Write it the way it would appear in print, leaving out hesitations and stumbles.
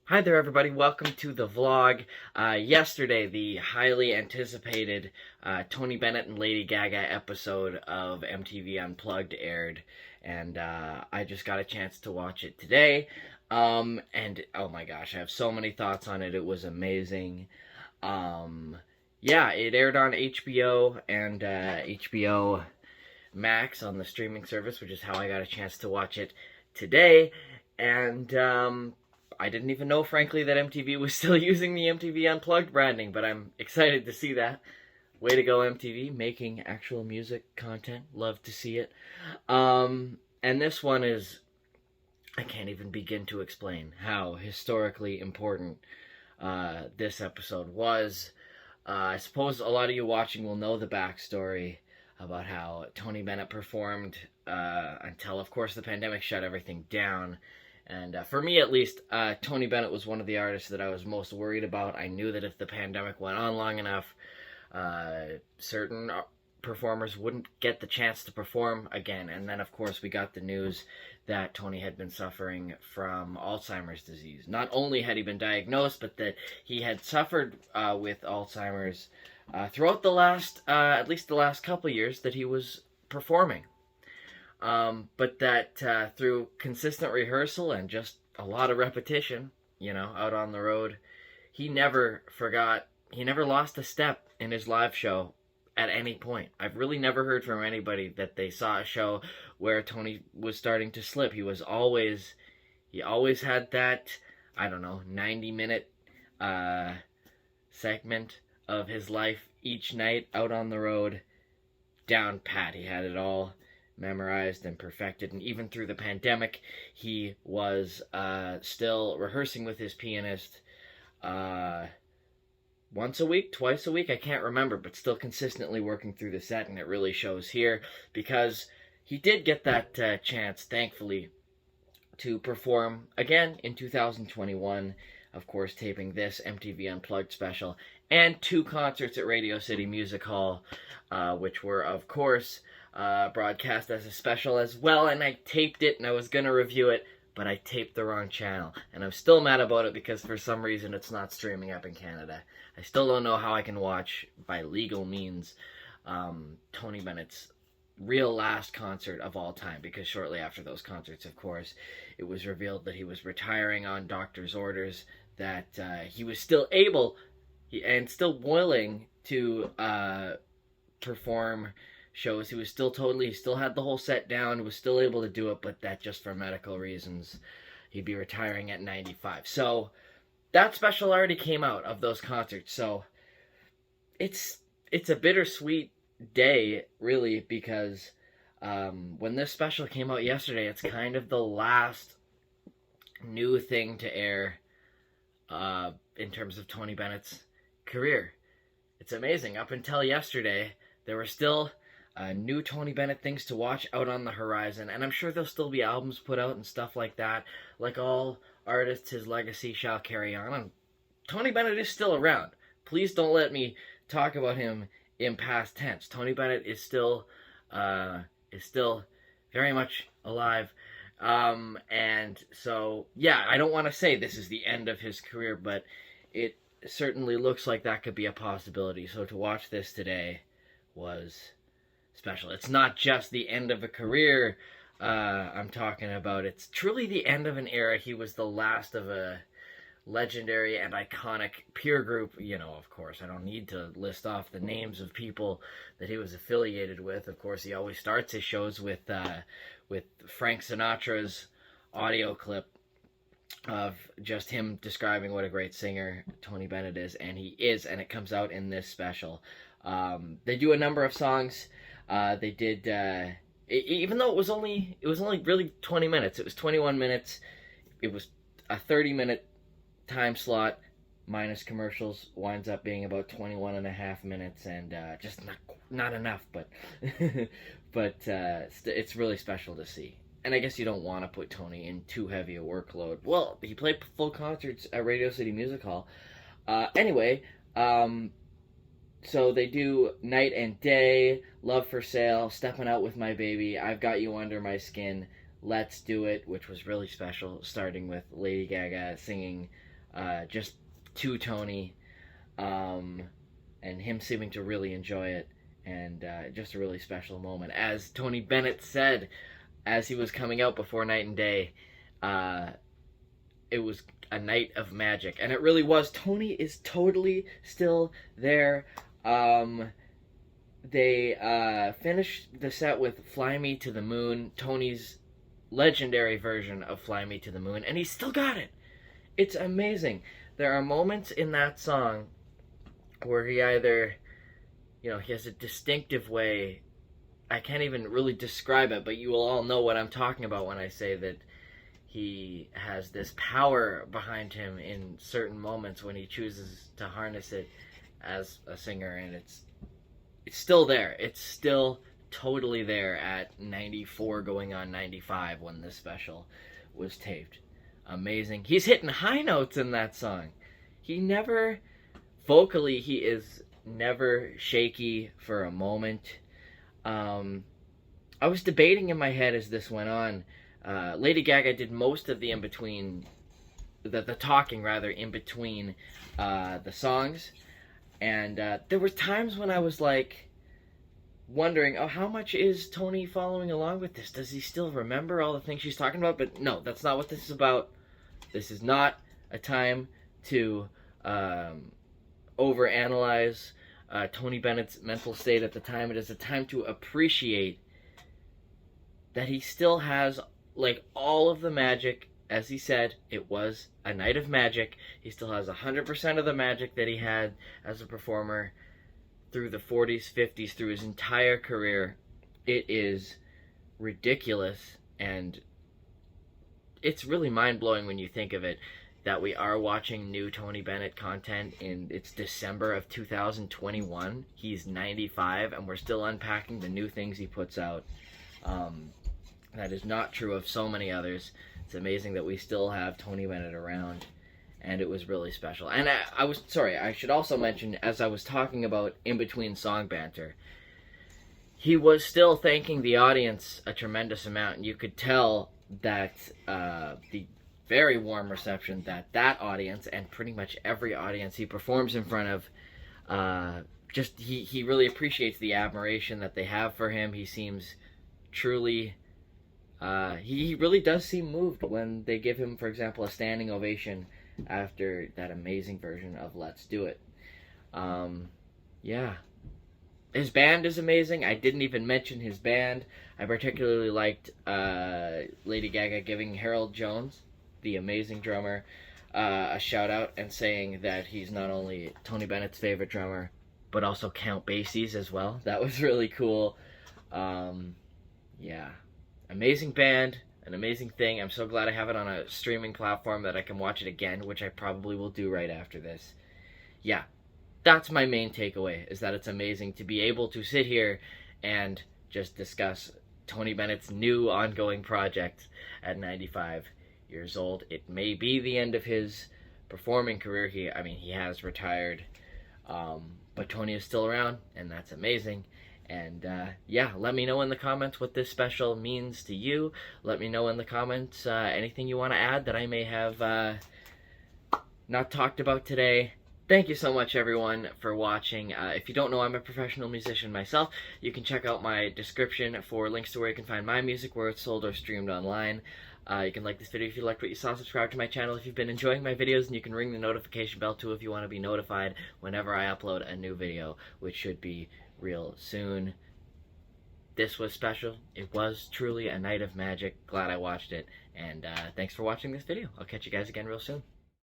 Hi there, everybody. Welcome to the vlog. Yesterday, the highly anticipated Tony Bennett and Lady Gaga episode of MTV Unplugged aired, and I just got a chance to watch it today. And oh my gosh, I have so many thoughts on it. It was amazing. Yeah, it aired on HBO and HBO Max on the streaming service, which is how I got a chance to watch it today. And I didn't even know, frankly, that MTV was still using the MTV Unplugged branding, but I'm excited to see that. Way to go, MTV, making actual music content. Love to see it. And this one is, I can't even begin to explain how historically important this episode was. I suppose a lot of you watching will know the backstory about how Tony Bennett performed until, of course, the pandemic shut everything down. And for me, at least, Tony Bennett was one of the artists that I was most worried about. I knew that if the pandemic went on long enough, certain performers wouldn't get the chance to perform again. And then, of course, we got the news that Tony had been suffering from Alzheimer's disease. Not only had he been diagnosed, but that he had suffered with Alzheimer's throughout the last, at least the last couple years that he was performing. But that through consistent rehearsal and just a lot of repetition, out on the road, he never lost a step in his live show at any point. I've really never heard from anybody that they saw a show where Tony was starting to slip. He always had that, 90-minute segment of his life each night out on the road down pat. He had it all memorized and perfected, and even through the pandemic, he was still rehearsing with his pianist once a week, twice a week, I can't remember, but still consistently working through the set, and it really shows here, because he did get that chance, thankfully, to perform again in 2021, of course, taping this MTV Unplugged special, and 2 concerts at Radio City Music Hall, which were, of course, broadcast as a special as well, and I taped it, and I was going to review it, but I taped the wrong channel, and I'm still mad about it because for some reason it's not streaming up in Canada. I still don't know how I can watch, by legal means, Tony Bennett's real last concert of all time, because shortly after those concerts, of course, it was revealed that he was retiring on doctor's orders, that he was still able and still willing to perform shows. He still had the whole set down, was still able to do it, but that just for medical reasons, he'd be retiring at 95. So that special already came out of those concerts. So it's a bittersweet day, really, because when this special came out yesterday, it's kind of the last new thing to air in terms of Tony Bennett's career. It's amazing. Up until yesterday, there were still new Tony Bennett things to watch out on the horizon, and I'm sure there'll still be albums put out and stuff like that. Like all artists, his legacy shall carry on, and Tony Bennett is still around. Please don't let me talk about him in past tense. Tony Bennett is still very much alive, and so yeah, I don't want to say this is the end of his career, but it certainly looks like that could be a possibility. So to watch this today was special. It's not just the end of a career I'm talking about. It's truly the end of an era. He was the last of a legendary and iconic peer group. Of course, I don't need to list off the names of people that he was affiliated with. Of course, he always starts his shows with Frank Sinatra's audio clip of just him describing what a great singer Tony Bennett is, and he is, and it comes out in this special. They do a number of songs. They did, even though it was only really 20 minutes. It was 21 minutes. It was a 30-minute time slot minus commercials. Winds up being about 21 and a half minutes, and just not enough. But it's really special to see. And I guess you don't want to put Tony in too heavy a workload. Well, he played full concerts at Radio City Music Hall. Anyway. So they do Night and Day, Love for Sale, Stepping Out with My Baby, I've Got You Under My Skin, Let's Do It, which was really special, starting with Lady Gaga singing just to Tony, and him seeming to really enjoy it, and just a really special moment. As Tony Bennett said, as he was coming out before Night and Day, it was a night of magic, and it really was. Tony is totally still there. They finished the set with Fly Me to the Moon, Tony's legendary version of Fly Me to the Moon, and he's still got it. It's amazing. There are moments in that song where he either, he has a distinctive way. I can't even really describe it, but you will all know what I'm talking about when I say that he has this power behind him in certain moments when he chooses to harness it as a singer, and it's still there. It's still totally there at 94 going on 95 when this special was taped. Amazing. He's hitting high notes in that song. Vocally, he is never shaky for a moment. I was debating in my head as this went on. Lady Gaga did most of the in-between, the talking rather, in between the songs. And there were times when I was like wondering, how much is Tony following along with this? Does he still remember all the things she's talking about? But no, that's not what this is about. This is not a time to overanalyze Tony Bennett's mental state at the time. It is a time to appreciate that he still has, like, all of the magic. As he said, it was a night of magic. He still has 100% of the magic that he had as a performer through the 40s, 50s, through his entire career. It is ridiculous, and it's really mind-blowing when you think of it, that we are watching new Tony Bennett content it's December of 2021. He's 95, and we're still unpacking the new things he puts out. That is not true of so many others. It's amazing that we still have Tony Bennett around, and it was really special. And I should also mention, as I was talking about in-between song banter, he was still thanking the audience a tremendous amount, and you could tell that the very warm reception that audience, and pretty much every audience he performs in front of, he really appreciates the admiration that they have for him. He seems truly... he really does seem moved when they give him, for example, a standing ovation after that amazing version of Let's Do It. Yeah. His band is amazing. I didn't even mention his band. I particularly liked Lady Gaga giving Harold Jones, the amazing drummer, a shout out and saying that he's not only Tony Bennett's favorite drummer, but also Count Basie's as well. That was really cool. Yeah. Amazing band, an amazing thing. I'm so glad I have it on a streaming platform that I can watch it again, which I probably will do right after this. Yeah, that's my main takeaway, is that it's amazing to be able to sit here and just discuss Tony Bennett's new ongoing project at 95 years old. It may be the end of his performing career. He has retired, but Tony is still around, and that's amazing. And yeah, let me know in the comments what this special means to you. Let me know in the comments anything you want to add that I may have not talked about today. Thank you so much, everyone, for watching. If you don't know, I'm a professional musician myself. You can check out my description for links to where you can find my music, where it's sold or streamed online. You can like this video if you liked what you saw, subscribe to my channel if you've been enjoying my videos, and you can ring the notification bell too if you want to be notified whenever I upload a new video, which should be real soon. This was special. It was truly a night of magic. Glad I watched it. And thanks for watching this video. I'll catch you guys again real soon.